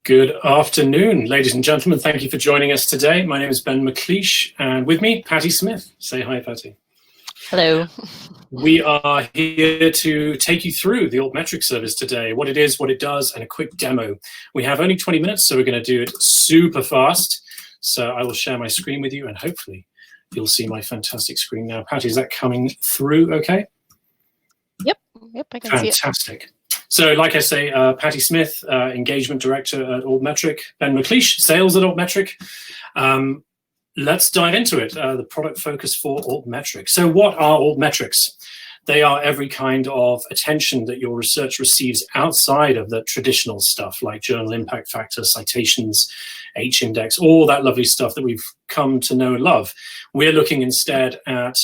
Good afternoon, ladies and gentlemen. Thank you for joining us today. My name is Ben McLeish, and with me, Patty Smith. Say hi, Patty. Hello. We are here to take you through the Altmetric service today, what it is, what it does, and a quick demo. We have only 20 minutes, so we're going to do it super fast. So I will share my screen with you, and hopefully you'll see my fantastic screen now. Patty, is that coming through okay? Yep, I can see it. Fantastic. So like I say, Patty Smith, Engagement Director at Altmetric, Ben McLeish, Sales at Altmetric. Let's dive into it, the product focus for Altmetric. So what are Altmetrics? They are every kind of attention that your research receives outside of the traditional stuff like journal impact factor, citations, H-index, all that lovely stuff that we've come to know and love. We're looking instead at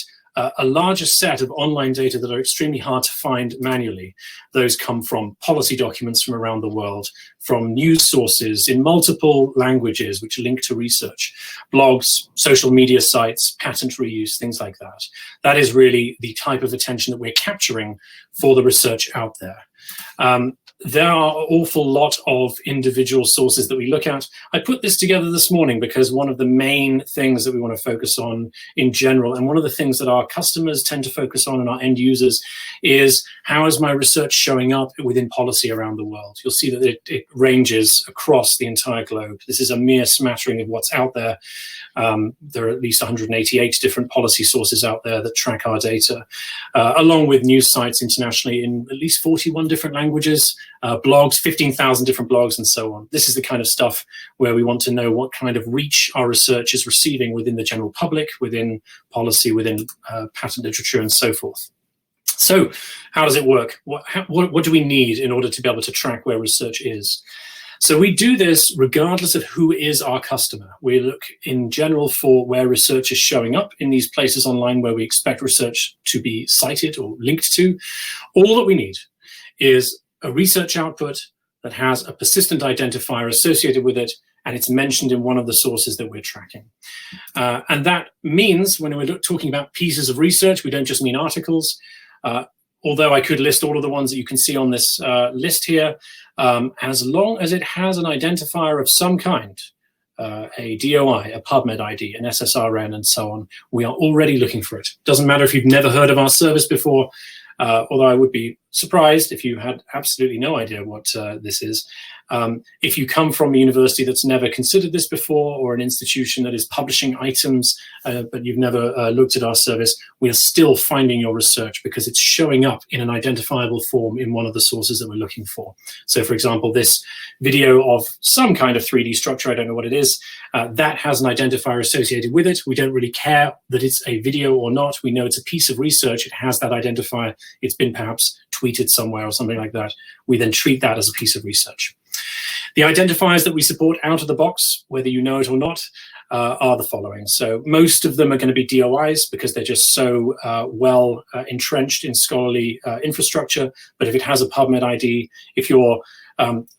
a larger set of online data that are extremely hard to find manually. Those come from policy documents from around the world, from news sources in multiple languages which link to research, blogs, social media sites, patent reuse, things like that. That is really the type of attention that we're capturing for the research out there. There are an awful lot of individual sources that we look at. I put this together this morning because one of the main things that we want to focus on in general, and one of the things that our customers tend to focus on and our end users, is how is my research showing up within policy around the world? You'll see that it ranges across the entire globe. This is a mere smattering of what's out there. There are at least 188 different policy sources out there that track our data, along with news sites internationally in at least 41 different languages, blogs, 15,000 different blogs, and so on. This is the kind of stuff where we want to know what kind of reach our research is receiving within the general public, within policy, within patent literature, and so forth. So how does it work? What do we need in order to be able to track where research is? So we do this regardless of who is our customer. We look in general for where research is showing up in these places online where we expect research to be cited or linked to. All that we need is a research output that has a persistent identifier associated with it, and it's mentioned in one of the sources that we're tracking. And that means when we're talking about pieces of research, we don't just mean articles. Although I could list all of the ones that you can see on this list here, as long as it has an identifier of some kind, a DOI, a PubMed ID, an SSRN, and so on, we are already looking for it. Doesn't matter if you've never heard of our service before, although I would be surprised if you had absolutely no idea what this is. If you come from a university that's never considered this before, or an institution that is publishing items, but you've never looked at our service, we are still finding your research because it's showing up in an identifiable form in one of the sources that we're looking for. So for example, this video of some kind of 3D structure, I don't know what it is, that has an identifier associated with it. We don't really care that it's a video or not. We know it's a piece of research. It has that identifier. It's been perhaps tweeted somewhere or something like that. We then treat that as a piece of research. The identifiers that we support out of the box, whether you know it or not, are the following. So most of them are going to be DOIs because they're just so well entrenched in scholarly infrastructure. But if it has a PubMed ID, if you're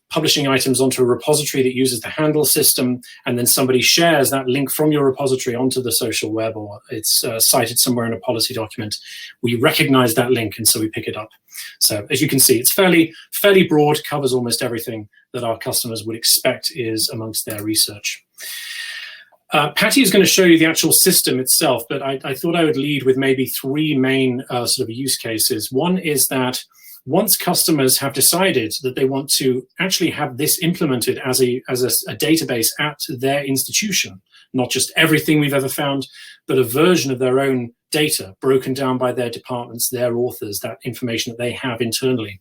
publishing items onto a repository that uses the handle system, and then somebody shares that link from your repository onto the social web, or it's cited somewhere in a policy document, we recognize that link, and so we pick it up. So as you can see, it's fairly broad, covers almost everything that our customers would expect is amongst their research. Patty is going to show you the actual system itself, but I thought I would lead with maybe three main sort of use cases. One is that once customers have decided that they want to actually have this implemented as a database at their institution, not just everything we've ever found, but a version of their own data broken down by their departments, their authors, that information that they have internally.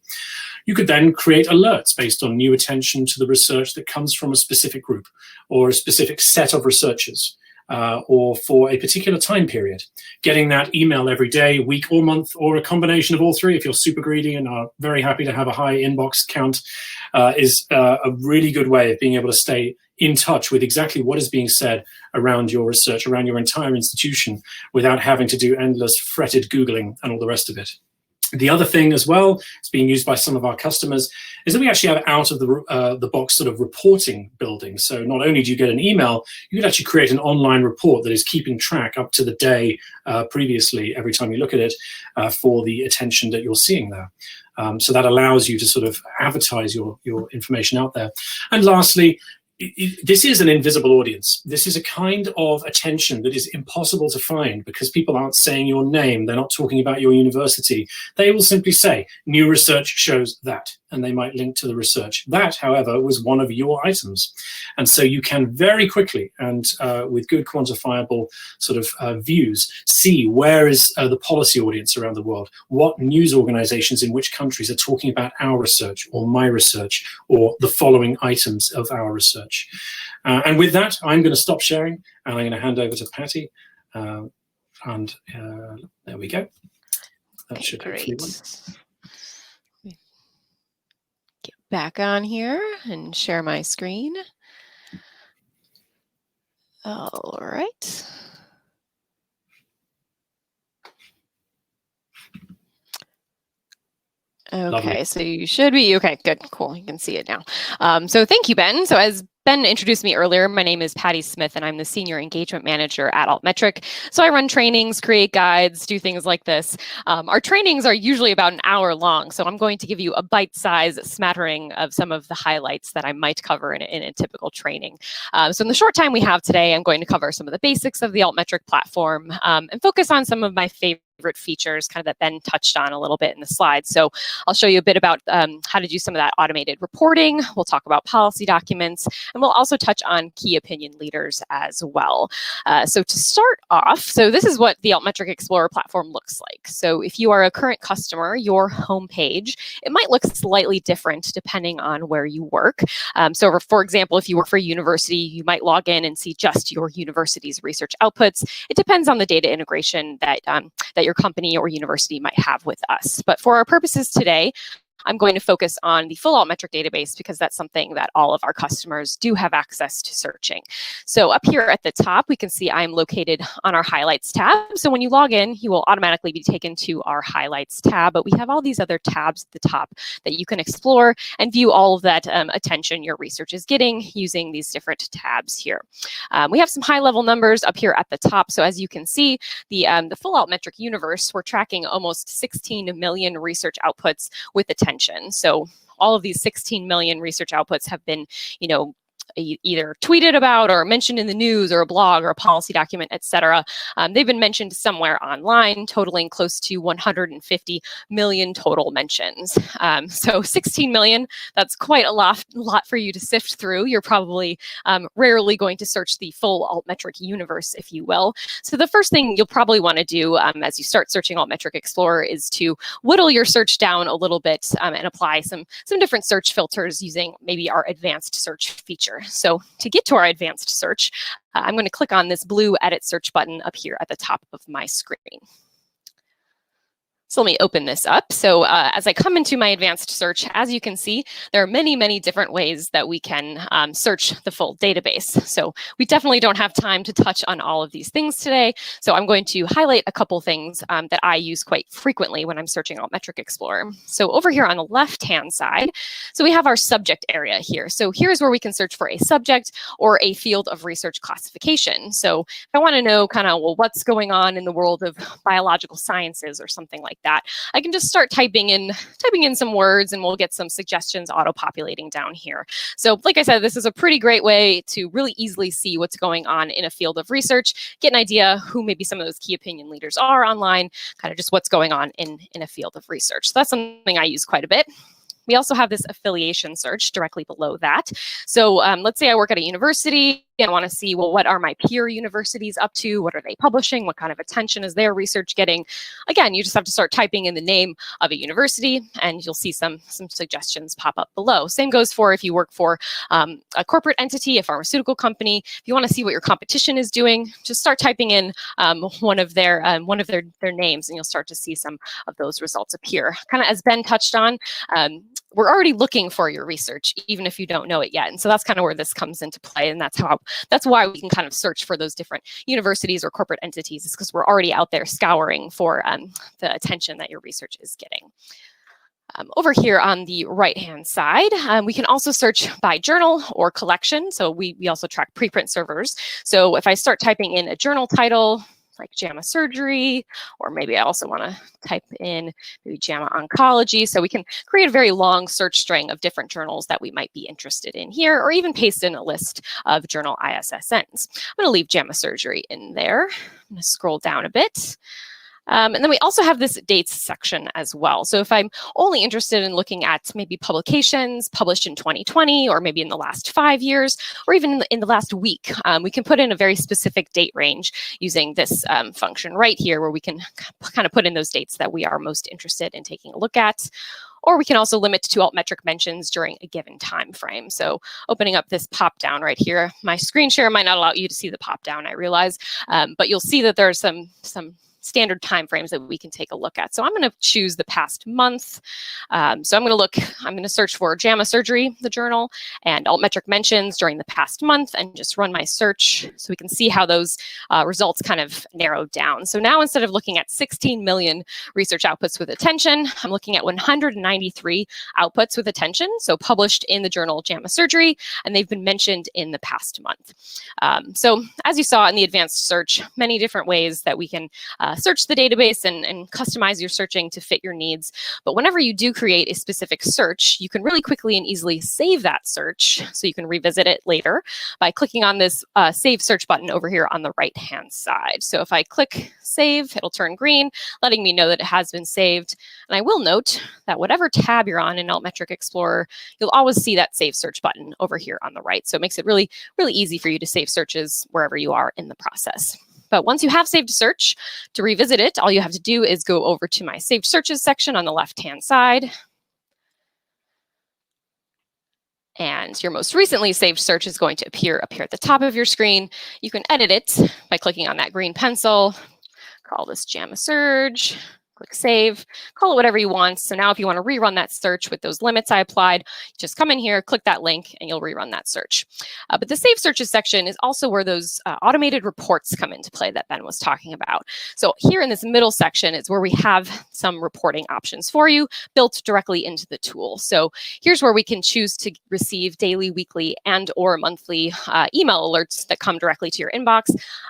You could then create alerts based on new attention to the research that comes from a specific group or a specific set of researchers. Or for a particular time period. Getting that email every day, week or month, or a combination of all three if you're super greedy and are very happy to have a high inbox count, is a really good way of being able to stay in touch with exactly what is being said around your research, around your entire institution, without having to do endless fretted Googling and all the rest of it. The other thing as well, it's being used by some of our customers, is that we actually have out of the box sort of reporting building. So not only do you get an email, you could actually create an online report that is keeping track up to the day previously every time you look at it for the attention that you're seeing there. So that allows you to sort of advertise your information out there. And lastly, this is an invisible audience. This is a kind of attention that is impossible to find because people aren't saying your name. They're not talking about your university. They will simply say, new research shows that, and they might link to the research. That, however, was one of your items. And so you can very quickly and with good quantifiable sort of views, see where is the policy audience around the world, what news organizations in which countries are talking about our research or my research or the following items of our research. And with that, I'm going to stop sharing and I'm going to hand over to Patty. There we go. That Okay, should great. hopefully work. Get back on here and share my screen. All right. Okay, Lovely. so you should be, okay, good, cool, you can see it now. So thank you, Ben. So as Ben introduced me earlier, my name is Patty Smith, and I'm the Senior Engagement Manager at Altmetric. So I run trainings, create guides, do things like this. Our trainings are usually about an hour long, so I'm going to give you a bite-sized smattering of some of the highlights that I might cover in a typical training. So in the short time we have today, I'm going to cover some of the basics of the Altmetric platform and focus on some of my favorite features kind of that Ben touched on a little bit in the slides. So I'll show you a bit about how to do some of that automated reporting. We'll talk about policy documents, and we'll also touch on key opinion leaders as well. So to start off, so this is what the Altmetric Explorer platform looks like. So if you are a current customer, your homepage, it might look slightly different depending on where you work. So for example, if you work for a university, you might log in and see just your university's research outputs. It depends on the data integration that your company or university might have with us. But for our purposes today, I'm going to focus on the full Altmetric database because that's something that all of our customers do have access to searching. So up here at the top, we can see I'm located on our Highlights tab. So when you log in, you will automatically be taken to our Highlights tab, but we have all these other tabs at the top that you can explore and view all of that attention your research is getting using these different tabs here. We have some high-level numbers up here at the top. So as you can see, the full Altmetric universe, we're tracking almost 16 million research outputs with attention. So all of these 16 million research outputs have been, either tweeted about or mentioned in the news or a blog or a policy document, et cetera. They've been mentioned somewhere online, totaling close to 150 million total mentions. So 16 million, that's quite a lot for you to sift through. You're probably rarely going to search the full Altmetric universe, if you will. So the first thing you'll probably want to do as you start searching Altmetric Explorer is to whittle your search down a little bit and apply some different search filters using maybe our advanced search feature. So to get to our advanced search, I'm going to click on this blue Edit Search button up here at the top of my screen. So let me open this up. So as I come into my advanced search, as you can see, there are many, many different ways that we can search the full database. So we definitely don't have time to touch on all of these things today. So I'm going to highlight a couple things that I use quite frequently when I'm searching Altmetric Explorer. So over here on the left-hand side, so we have our subject area here. So here's where we can search for a subject or a field of research classification. So if I want to know kind of, well, what's going on in the world of biological sciences or something like that, I can just start typing in some words and we'll get some suggestions auto-populating down here. So like I said, this is a pretty great way to really easily see what's going on in a field of research, get an idea who maybe some of those key opinion leaders are online, kind of just what's going on in a field of research. So that's something I use quite a bit. We also have this affiliation search directly below that. So let's say I work at a university and I want to see, well, what are my peer universities up to? What are they publishing? What kind of attention is their research getting? Again, you just have to start typing in the name of a university and you'll see some suggestions pop up below. Same goes for if you work for a corporate entity, a pharmaceutical company. If you want to see what your competition is doing, just start typing in one of their names and you'll start to see some of those results appear. Kind of as Ben touched on, we're already looking for your research, even if you don't know it yet. And so that's kind of where this comes into play. And that's why we can kind of search for those different universities or corporate entities, is because we're already out there scouring for the attention that your research is getting. Over here on the right-hand side, we can also search by journal or collection. So we also track preprint servers. So if I start typing in a journal title, like JAMA surgery, or maybe I also want to type in maybe JAMA oncology. So we can create a very long search string of different journals that we might be interested in here, or even paste in a list of journal ISSNs. I'm going to leave JAMA surgery in there. I'm going to scroll down a bit. And then we also have this dates section as well. So if I'm only interested in looking at maybe publications published in 2020, or maybe in the last 5 years, or even in the last week, we can put in a very specific date range using this function right here, where we can kind of put in those dates that we are most interested in taking a look at. Or we can also limit to Altmetric mentions during a given time frame. So opening up this pop down right here, my screen share might not allow you to see the pop down, I realize, but you'll see that there's some standard timeframes that we can take a look at. So I'm going to choose the past month. So I'm going to search for JAMA surgery, the journal, and Altmetric mentions during the past month, and just run my search so we can see how those results kind of narrowed down. So now instead of looking at 16 million research outputs with attention, I'm looking at 193 outputs with attention, so published in the journal JAMA surgery, and they've been mentioned in the past month. So as you saw in the advanced search, many different ways that we can search the database and customize your searching to fit your needs. But whenever you do create a specific search, you can really quickly and easily save that search so you can revisit it later by clicking on this Save Search button over here on the right-hand side. So if I click Save, it'll turn green, letting me know that it has been saved. And I will note that whatever tab you're on in Altmetric Explorer, you'll always see that Save Search button over here on the right. So it makes it really, really easy for you to save searches wherever you are in the process. But once you have saved a search, to revisit it, all you have to do is go over to my Saved Searches section on the left-hand side. And your most recently saved search is going to appear up here at the top of your screen. You can edit it by clicking on that green pencil. Call this JAMA Surge. Click Save, call it whatever you want. So now if you want to rerun that search with those limits I applied, just come in here, click that link, and you'll rerun that search. But the Save Searches section is also where those automated reports come into play that Ben was talking about. So here in this middle section is where we have some reporting options for you built directly into the tool. So here's where we can choose to receive daily, weekly, and or monthly email alerts that come directly to your inbox.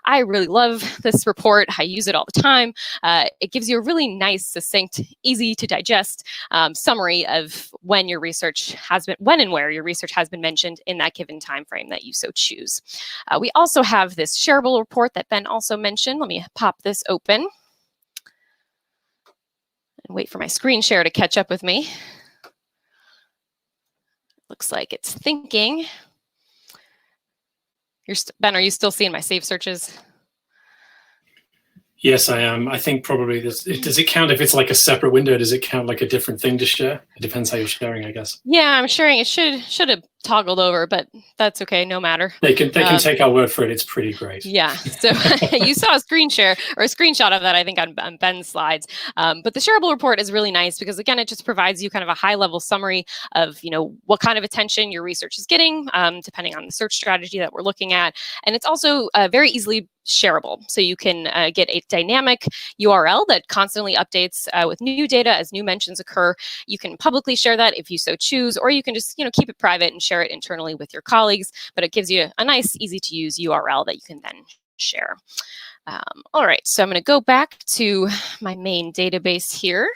I really love this report. I use it all the time. It gives you a really nice, succinct, easy to digest summary of when your research has been, when and where your research has been mentioned in that given time frame that you so choose. We also have this shareable report that Ben also mentioned. Let me pop this open and wait for my screen share to catch up with me. Looks like it's thinking. Ben, are you still seeing my saved searches? Yes, I am. I think probably does it count if it's like a separate window? Does it count like a different thing to share? It depends how you're sharing, I guess. Yeah, I'm sharing. It should have toggled over, but that's okay. No matter. They can take our word for it. It's pretty great. Yeah. So you saw a screen share or a screenshot of that, I think, on Ben's slides. But the shareable report is really nice because, again, it just provides you kind of a high-level summary of, what kind of attention your research is getting, depending on the search strategy that we're looking at. And it's also very easily shareable. So you can get a dynamic URL that constantly updates with new data as new mentions occur. You can publicly share that if you so choose, or you can just keep it private and share it internally with your colleagues. But it gives you a nice, easy to use URL that you can then share. All right, so I'm going to go back to my main database here.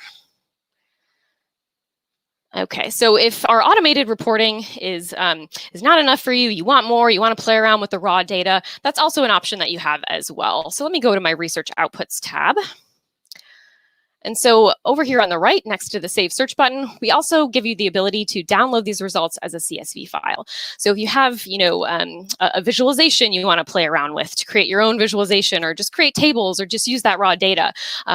Okay, so if our automated reporting is not enough for you, you want more, you want to play around with the raw data, that's also an option that you have as well. So let me go to my Research Outputs tab. And so over here on the right, next to the Save Search button, we also give you the ability to download these results as a CSV file. So if you have, a visualization you want to play around with to create your own visualization, or just create tables, or just use that raw data,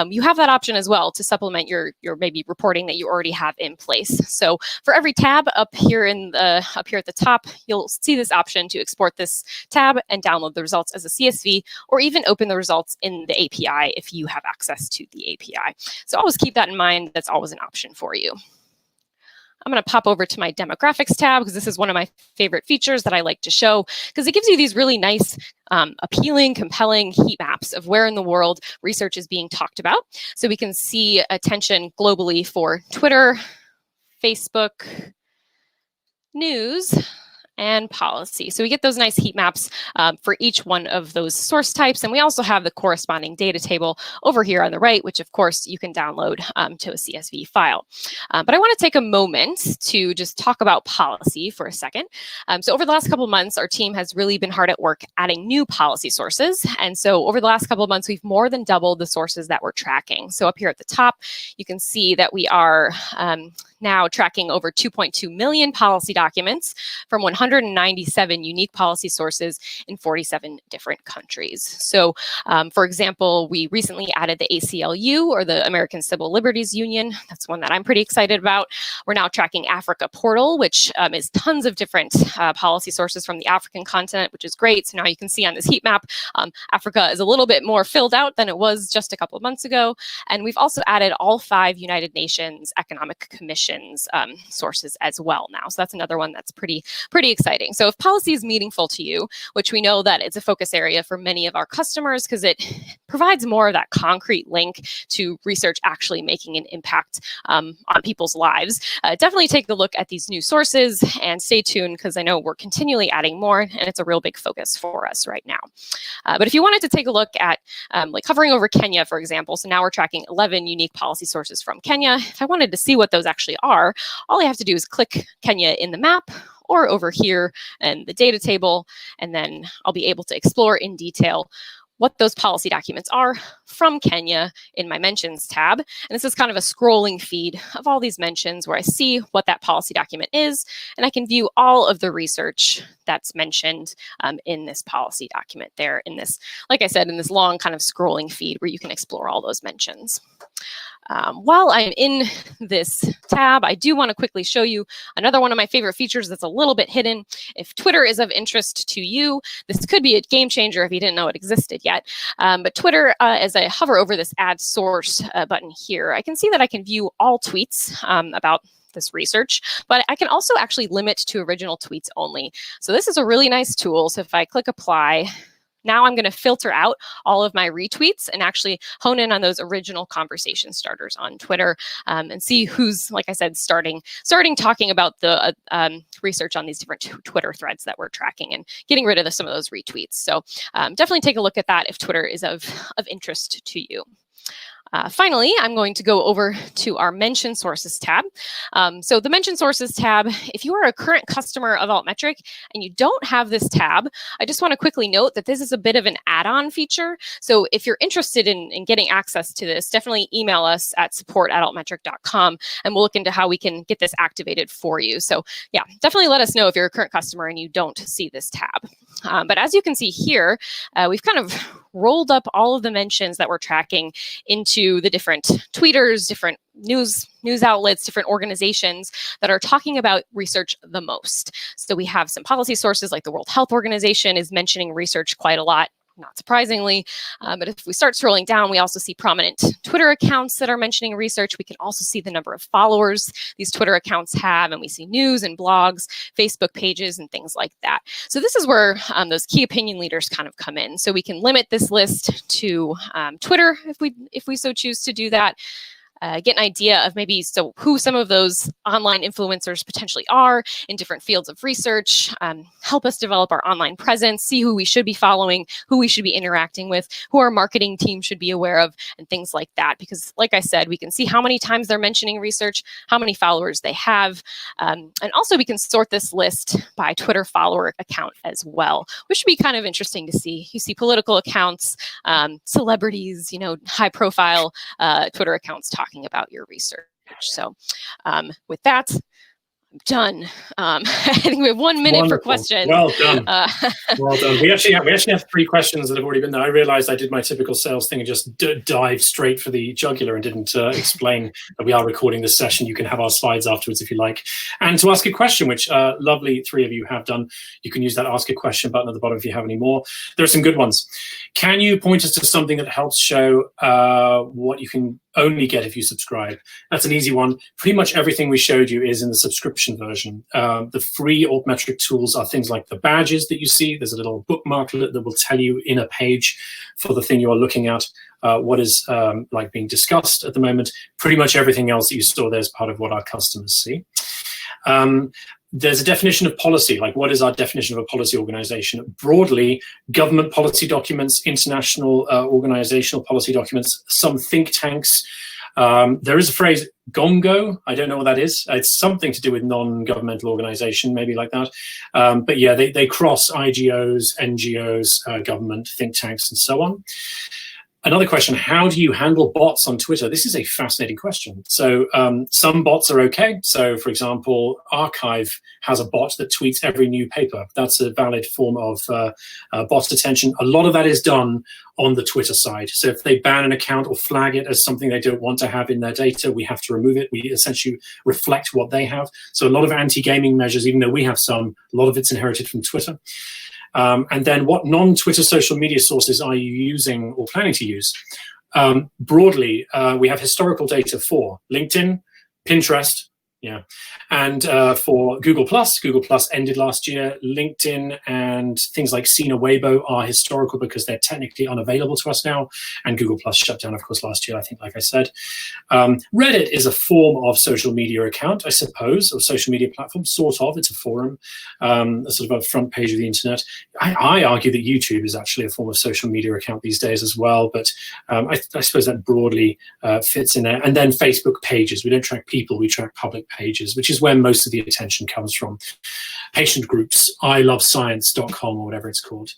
you have that option as well to supplement your maybe reporting that you already have in place. So for every tab up here at the top, you'll see this option to export this tab and download the results as a CSV, or even open the results in the API if you have access to the API. So always keep that in mind. That's always an option for you. I'm going to pop over to my demographics tab because this is one of my favorite features that I like to show, because it gives you these really nice, appealing, compelling heat maps of where in the world research is being talked about. So we can see attention globally for Twitter, Facebook, news, and policy. So we get those nice heat maps for each one of those source types. And we also have the corresponding data table over here on the right, which of course you can download to a CSV file. But I want to take a moment to just talk about policy for a second. So over the last couple of months, our team has really been hard at work adding new policy sources. And so over the last couple of months, we've more than doubled the sources that we're tracking. So up here at the top, you can see that we are now tracking over 2.2 million policy documents from 197 unique policy sources in 47 different countries. So, for example, we recently added the ACLU, or the American Civil Liberties Union. That's one that I'm pretty excited about. We're now tracking Africa Portal, which is tons of different policy sources from the African continent, which is great. So now you can see on this heat map, Africa is a little bit more filled out than it was just a couple of months ago. And we've also added all 5 United Nations Economic Commission sources as well now. So that's another one that's pretty exciting. So if policy is meaningful to you, which we know that it's a focus area for many of our customers because it provides more of that concrete link to research actually making an impact on people's lives, definitely take a look at these new sources and stay tuned because I know we're continually adding more and it's a real big focus for us right now. But if you wanted to take a look at like hovering over Kenya, for example, so now we're tracking 11 unique policy sources from Kenya. If I wanted to see what those actually are, all I have to do is click Kenya in the map or over here in the data table, and then I'll be able to explore in detail what those policy documents are from Kenya in my mentions tab. And this is kind of a scrolling feed of all these mentions where I see what that policy document is, and I can view all of the research that's mentioned in this policy document there in this, like I said, in this long kind of scrolling feed where you can explore all those mentions. While I'm in this tab, I do want to quickly show you another one of my favorite features that's a little bit hidden. If Twitter is of interest to you, this could be a game changer if you didn't know it existed yet. But Twitter, as I hover over this add source button here, I can see that I can view all tweets about this research, but I can also actually limit to original tweets only. So this is a really nice tool. So if I click apply, now I'm going to filter out all of my retweets and actually hone in on those original conversation starters on Twitter and see who's, like I said, starting talking about the research on these different Twitter threads that we're tracking and getting rid of some of those retweets. So definitely take a look at that if Twitter is of interest to you. Finally, I'm going to go over to our Mention Sources tab. So the Mention Sources tab, if you are a current customer of Altmetric and you don't have this tab, I just want to quickly note that this is a bit of an add-on feature. So if you're interested in getting access to this, definitely email us at support@altmetric.com and we'll look into how we can get this activated for you. So yeah, definitely let us know if you're a current customer and you don't see this tab. But as you can see here, we've kind of rolled up all of the mentions that we're tracking into the different tweeters, different news outlets, different organizations that are talking about research the most. So we have some policy sources like the World Health Organization is mentioning research quite a lot, not surprisingly. But if we start scrolling down, we also see prominent Twitter accounts that are mentioning research. We can also see the number of followers these Twitter accounts have, and we see news and blogs, Facebook pages, and things like that. So this is where those key opinion leaders kind of come in. So we can limit this list to Twitter if we so choose to do that. Get an idea of maybe who some of those online influencers potentially are in different fields of research, help us develop our online presence, see who we should be following, who we should be interacting with, who our marketing team should be aware of, and things like that. Because like I said, we can see how many times they're mentioning research, how many followers they have, and also we can sort this list by Twitter follower account as well, which should be kind of interesting to see. You see political accounts, celebrities, high profile Twitter accounts talking about your research. So with that, I'm done. I think we have 1 minute for questions. Well done. Well done. We actually have 3 questions that have already been there. I realized I did my typical sales thing and just dived straight for the jugular and didn't explain that we are recording this session. You can have our slides afterwards if you like. And to ask a question, which lovely 3 of you have done, you can use that ask a question button at the bottom if you have any more. There are some good ones. Can you point us to something that helps show what you can only get if you subscribe? That's an easy one. Pretty much everything we showed you is in the subscription version. The free Altmetric tools are things like the badges that you see. There's a little bookmarklet that will tell you in a page for the thing you are looking at what is like being discussed at the moment. Pretty much everything else that you saw there is part of what our customers see. There's a definition of policy, like what is our definition of a policy organization? Broadly, government policy documents, international organizational policy documents, some think tanks. There is a phrase, GONGO. I don't know what that is. It's something to do with non-governmental organization, maybe like that. But yeah, they cross IGOs, NGOs, government, think tanks, and so on. Another question, how do you handle bots on Twitter? This is a fascinating question. So some bots are okay. So for example, Archive has a bot that tweets every new paper. That's a valid form of bot attention. A lot of that is done on the Twitter side. So if they ban an account or flag it as something they don't want to have in their data, we have to remove it. We essentially reflect what they have. So a lot of anti-gaming measures, even though we have some, a lot of it's inherited from Twitter. And then what non-Twitter social media sources are you using or planning to use? Broadly, we have historical data for LinkedIn, Pinterest, yeah, and for Google Plus ended last year. LinkedIn and things like Sina Weibo are historical because they're technically unavailable to us now. And Google Plus shut down, of course, last year, I think, like I said. Reddit is a form of social media account, I suppose, or social media platform, sort of. It's a forum, sort of a front page of the internet. I argue that YouTube is actually a form of social media account these days as well, but I suppose that broadly fits in there. And then Facebook pages. We don't track people, we track public pages, which is where most of the attention comes from. Patient groups, ilovescience.com or whatever it's called.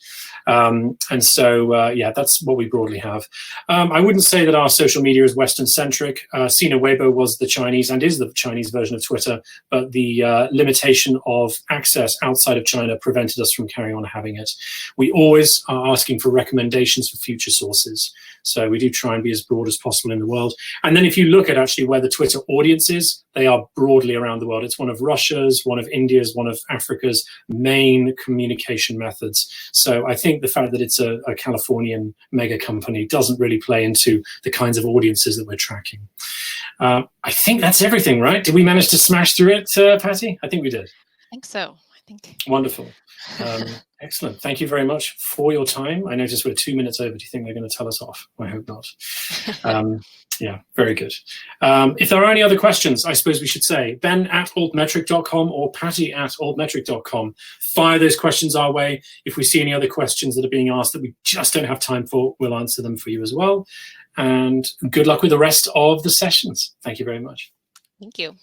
And so, yeah, that's what we broadly have. I wouldn't say that our social media is Western-centric. Sina Weibo was the Chinese and is the Chinese version of Twitter, but the limitation of access outside of China prevented us from carrying on having it. We always are asking for recommendations for future sources. So we do try and be as broad as possible in the world. And then if you look at actually where the Twitter audience is, they are broadly around the world. It's one of Russia's, one of India's, one of Africa's main communication methods. So I think the fact that it's a Californian mega company doesn't really play into the kinds of audiences that we're tracking. I think that's everything, right? Did we manage to smash through it, Patty? I think we did. I think so. I think. Wonderful. Excellent. Thank you very much for your time. I noticed we're 2 minutes over. Do you think they're going to tell us off? I hope not. Yeah, very good. If there are any other questions, I suppose we should say ben@altmetric.com or patty@altmetric.com. Fire those questions our way. If we see any other questions that are being asked that we just don't have time for, we'll answer them for you as well. And good luck with the rest of the sessions. Thank you very much. Thank you.